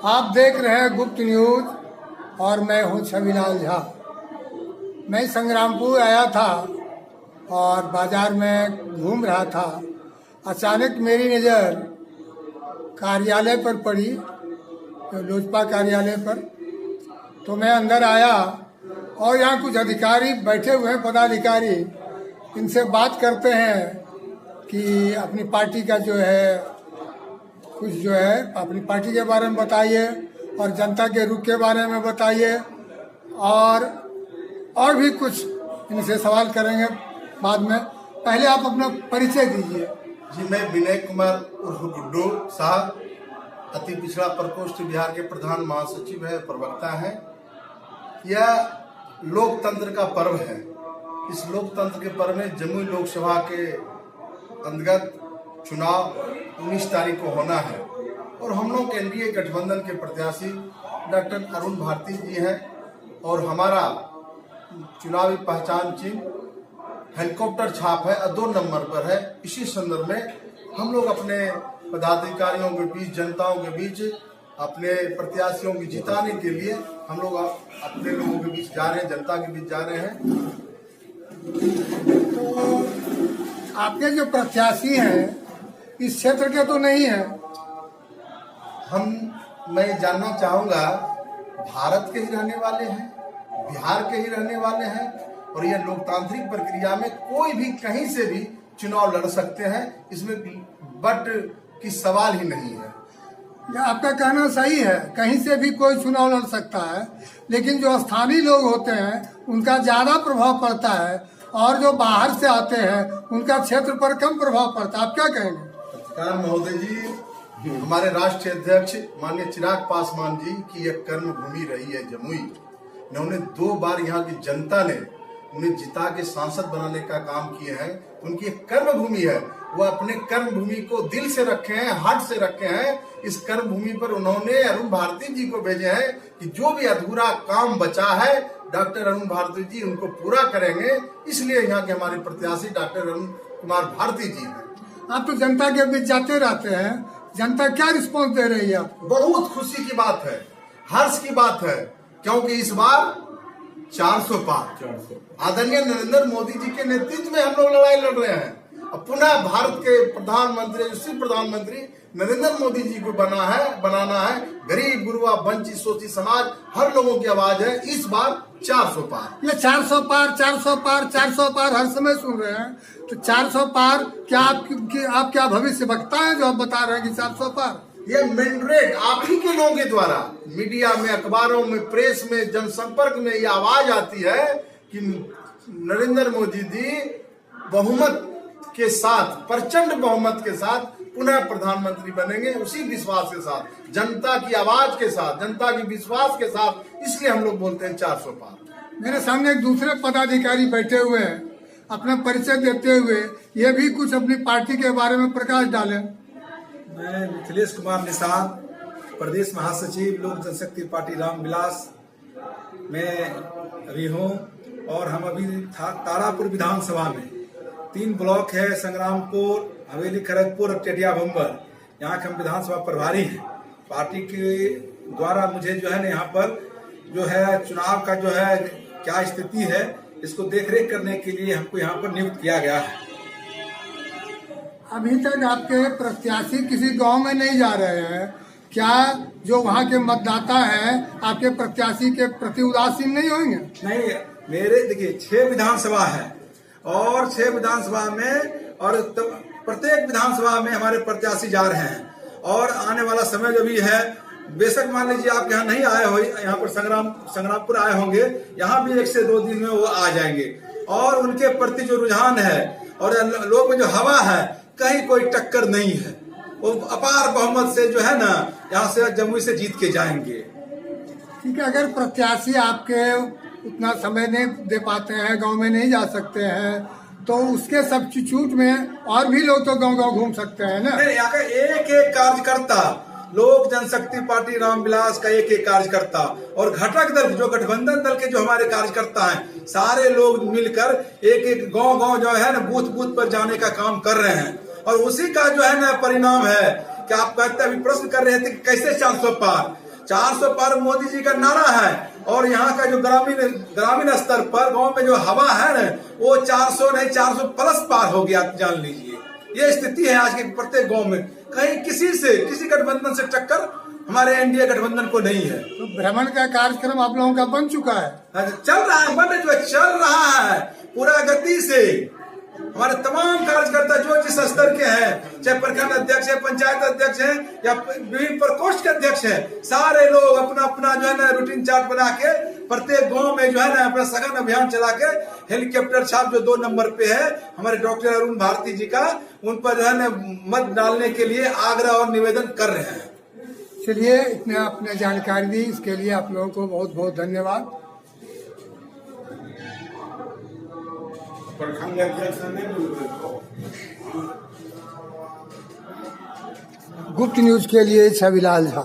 आप देख रहे हैं गुप्त न्यूज और मैं हूं छविलाल झा। मैं संग्रामपुर आया था और बाजार में घूम रहा था। अचानक मेरी नज़र कार्यालय पर पड़ी, तो लोजपा कार्यालय पर। तो मैं अंदर आया और यहाँ कुछ अधिकारी बैठे हुए हैं, पदाधिकारी। इनसे बात करते हैं कि अपनी पार्टी का जो है कुछ जो है अपनी पार्टी के बारे में बताइए और जनता के रुख के बारे में बताइए, और भी कुछ इनसे सवाल करेंगे बाद में। पहले आप अपना परिचय दीजिए। जी, मैं विनय कुमार उर्फ गुड्डू साहब, अति पिछड़ा प्रकोष्ठ बिहार के प्रधान महासचिव है, प्रवक्ता है। यह लोकतंत्र का पर्व है। इस लोकतंत्र के पर्व में जमुई लोकसभा के अंतर्गत चुनाव 19 तारीख को होना है और हम लोग एनडीए गठबंधन के प्रत्याशी डॉक्टर अरुण भारती जी हैं और हमारा चुनावी पहचान चिन्ह हेलीकॉप्टर छाप है और 2 नंबर पर है। इसी संदर्भ में हम लोग अपने पदाधिकारियों के बीच, जनताओं के बीच अपने प्रत्याशियों की जिताने के लिए हम लोग अपने लोगों के बीच जा रहे हैं, जनता के बीच जा रहे हैं। तो आपके जो प्रत्याशी हैं इस क्षेत्र के तो नहीं है। मैं जानना चाहूँगा, भारत के ही रहने वाले हैं, बिहार के ही रहने वाले हैं और यह लोकतांत्रिक प्रक्रिया में कोई भी कहीं से भी चुनाव लड़ सकते हैं। इसमें बट की सवाल ही नहीं है। आपका कहना सही है, कहीं से भी कोई चुनाव लड़ सकता है, लेकिन जो स्थानीय लोग होते हैं उनका ज्यादा प्रभाव पड़ता है और जो बाहर से आते हैं उनका क्षेत्र पर कम प्रभाव पड़ता है। आप क्या कहेंगे? महोदय जी, हमारे राष्ट्रीय अध्यक्ष माननीय चिराग पासवान जी की यह कर्म भूमि रही है जमुई। उन्होंने 2 बार यहाँ की जनता ने उन्हें जिता के सांसद बनाने का काम किए हैं। उनकी एक कर्म भूमि है, वो अपने कर्म भूमि को दिल से रखे हैं, हार्ट से रखे हैं। इस कर्म भूमि पर उन्होंने अरुण भारती जी को भेजे हैं कि जो भी अधूरा काम बचा है डॉक्टर अरुण भारती जी उनको पूरा करेंगे। इसलिए यहाँ के हमारे प्रत्याशी डॉक्टर अरुण कुमार भारती जी हैं। आप तो जनता के बीच जाते रहते हैं, जनता क्या रिस्पॉन्स दे रही है आपको? बहुत खुशी की बात है, हर्ष की बात है, क्योंकि इस बार 400 पार आदरणीय नरेंद्र मोदी जी के नेतृत्व में हम लोग लड़ाई लड़ रहे हैं। अब पुनः भारत के प्रधानमंत्री, यशस्वी प्रधानमंत्री नरेंद्र मोदी जी को बनाना है। गरीब, गुरुआ, वंचित, शोषित समाज, हर लोगों की आवाज है। इस बार 400 पार। ये 400 पार 400 पार 400 पार हर समय सुन रहे हैं, तो 400 पार क्या आप क्या भविष्य वक्ता है जो आप बता रहे हैं कि 400 पार? ये मैंडेट आप ही के लोगों के द्वारा मीडिया में, अखबारों में, प्रेस में, जनसंपर्क में ये आवाज आती है कि नरेंद्र मोदी जी बहुमत के साथ, प्रचंड बहुमत के साथ पुनः प्रधानमंत्री बनेंगे। उसी विश्वास के साथ, जनता की आवाज के साथ, जनता की विश्वास के साथ, इसलिए हम लोग बोलते हैं 400 पार। मेरे सामने एक दूसरे पदाधिकारी बैठे हुए हैं, अपना परिचय देते हुए ये भी कुछ अपनी पार्टी के बारे में प्रकाश डालें। मैं मिथिलेश कुमार निषाद, प्रदेश महासचिव लोक जनशक्ति पार्टी रामविलास में अभी हूँ और हम अभी तारापुर विधानसभा में 3 ब्लॉक है, संग्रामपुर, हवेली, खड़गपुर और टेटिया बम्बर, यहाँ के हम विधानसभा प्रभारी हैं। पार्टी के द्वारा मुझे जो है ना यहाँ पर जो है चुनाव का जो है क्या स्थिति है इसको देखरेख करने के लिए हमको यहाँ पर नियुक्त किया गया है। अभी तक आपके प्रत्याशी किसी गांव में नहीं जा रहे हैं क्या? जो वहाँ के मतदाता हैं आपके प्रत्याशी के प्रति उदासीन नहीं होंगे? नहीं, मेरे देखिए 6 विधानसभा है और 6 विधानसभा में और प्रत्येक विधानसभा में हमारे प्रत्याशी जा रहे हैं और आने वाला समय जो भी है, बेशक मान लीजिए आप यहाँ नहीं आए हो, यहाँ पर संग्रामपुर आए होंगे, यहाँ भी 1 से 2 दिन में वो आ जाएंगे और उनके प्रति जो रुझान है और लोग में जो हवा है, कहीं कोई टक्कर नहीं है। वो अपार बहुमत से जो है ना यहाँ से जमुई से जीत के जाएंगे। ठीक है, अगर प्रत्याशी आपके उतना समय नहीं दे पाते हैं, गांव में नहीं जा सकते हैं, तो उसके सब्स्टिट्यूट में और भी लोग तो गांव-गांव घूम सकते हैं ना? यहाँ का एक कार्यकर्ता, लोक जनशक्ति पार्टी रामविलास का एक कार्यकर्ता और घटक दल, जो गठबंधन दल के जो हमारे कार्यकर्ता हैं, सारे लोग मिलकर एक गांव जो है ना बूथ पर जाने का काम कर रहे हैं और उसी का जो है ना परिणाम है कि आप कहते अभी प्रश्न कर रहे थे कि कैसे 400 पार। 400 पार मोदी जी का नारा है और यहाँ का जो ग्रामीण स्तर पर गांव में जो हवा है ना वो 400 नहीं 400 प्लस पार हो गया, जान लीजिए। ये स्थिति है आज के प्रत्येक गांव में। कहीं किसी गठबंधन से टक्कर हमारे एनडीए गठबंधन को नहीं है। तो भ्रमण का कार्यक्रम आप लोगों का बन चुका है? चल रहा है, चल रहा है पूरा गति से। हमारे तमाम कार्यकर्ता जो जिस स्तर के हैं, चाहे प्रखंड अध्यक्ष है, पंचायत अध्यक्ष है या विभिन्न प्रकोष्ठ के अध्यक्ष है, सारे लोग अपना अपना जो है ना रूटीन चार्ट बना के प्रत्येक गांव में जो है ना अपना सघन अभियान चला के हेलीकॉप्टर छाप जो 2 नंबर पे है हमारे डॉक्टर अरुण भारती जी का, उन पर जो है ना मत डालने के लिए आग्रह और निवेदन कर रहे हैं। चलिए, इतना आपने जानकारी दी, इसके लिए आप लोगों को बहुत बहुत धन्यवाद। गुप्त न्यूज के लिए छविलाल झा।